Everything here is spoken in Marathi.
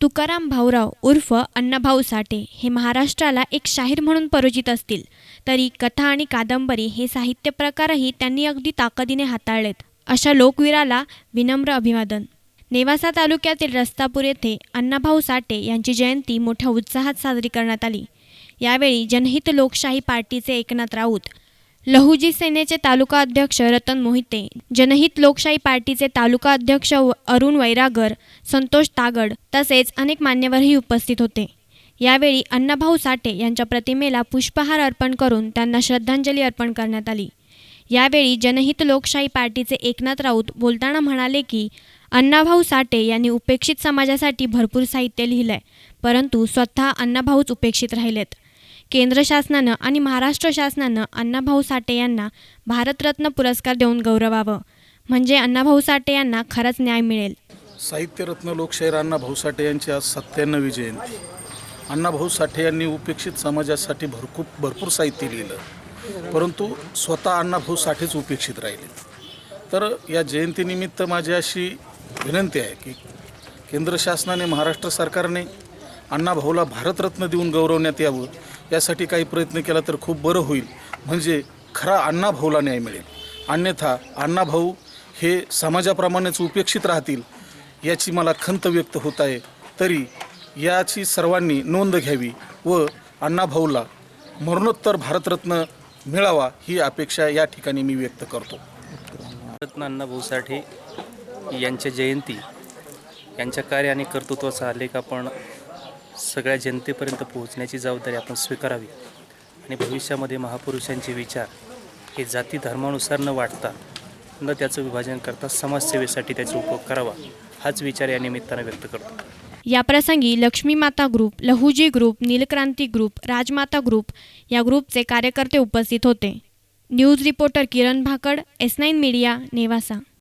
तुकाराम भाऊराव उर्फ अण्णाभाऊ साठे हे महाराष्ट्राला एक शाहीर म्हणून परिचित असतील तरी कथा आणि कादंबरी हे साहित्य प्रकारही त्यांनी अगदी ताकदीने हाताळलेत. अशा लोकवीराला विनम्र अभिवादन. नेवासा तालुक्यातील रस्तापूर येथे अण्णाभाऊ साठे यांची जयंती मोठ्या उत्साहात साजरी करण्यात आली. यावेळी जनहित लोकशाही पार्टीचे एकनाथ राऊत, लहुजी सेनेचे तालुका अध्यक्ष रतन मोहिते, जनहित लोकशाही पार्टीचे तालुका अध्यक्ष अरुण वैरागर, संतोष तागड तसेच अनेक मान्यवरही उपस्थित होते. यावेळी अण्णाभाऊ साठे यांच्या प्रतिमेला पुष्पहार अर्पण करून त्यांना श्रद्धांजली अर्पण करण्यात आली. यावेळी जनहित लोकशाही पार्टीचे एकनाथ राऊत बोलताना म्हणाले की अण्णाभाऊ साठे यांनी उपेक्षित समाजासाठी भरपूर साहित्य लिहिलंय, परंतु स्वतः अण्णाभाऊच उपेक्षित राहिलेत. केंद्र शासनानं आणि महाराष्ट्र शासनानं अण्णाभाऊ साठे यांना भारतरत्न पुरस्कार देऊन गौरवावं, म्हणजे अण्णाभाऊ साठे यांना खरंच न्याय मिळेल. साहित्यरत्न लोकशाहीर अण्णाभाऊ साठे यांची आज 97वी जयंती. अण्णाभाऊ साठे यांनी उपेक्षित समाजासाठी भरपूर साहित्य लिहिलं, परंतु स्वतः अण्णाभाऊ साठेच उपेक्षित राहिले. तर या जयंतीनिमित्त माझी अशी विनंती आहे की केंद्र शासनाने, महाराष्ट्र सरकारने अण्णाभाऊला भारतरत्न देऊन गौरवण्यात यावं. यासाठी काही प्रयत्न केला तर खूप बरं होईल, म्हणजे खरा अण्णाभाऊला न्याय मिळेल. अन्यथा अण्णाभाऊ हे समाजाप्रमाणेच उपेक्षित राहतील याची मला खंत व्यक्त होत आहे. तरी याची सर्वांनी नोंद घ्यावी व अण्णाभाऊला मरणोत्तर भारतरत्न मिळावा ही अपेक्षा या ठिकाणी मी व्यक्त करतो. रत्न अण्णाभाऊ साठे यांच्या जयंती, यांच्या कार्य आणि कर्तृत्वाचा आलेख आपण सगळ्या जनतेपर्यंत पोहोचण्याची जबाबदारी आपण स्वीकारावी आणि भविष्यामध्ये महापुरुषांचे विचार हे जाती धर्मानुसार न वाटता, न त्याचं विभाजन करता समाजसेवेसाठी त्याचा उपयोग करावा, हाच विचार या निमित्तानं व्यक्त करतो. याप्रसंगी लक्ष्मी माता ग्रुप, लहुजी ग्रुप, नीलक्रांती ग्रुप, राजमाता ग्रुप या ग्रुपचे कार्यकर्ते उपस्थित होते. न्यूज रिपोर्टर किरण भाकड, S9 मीडिया, नेवासा.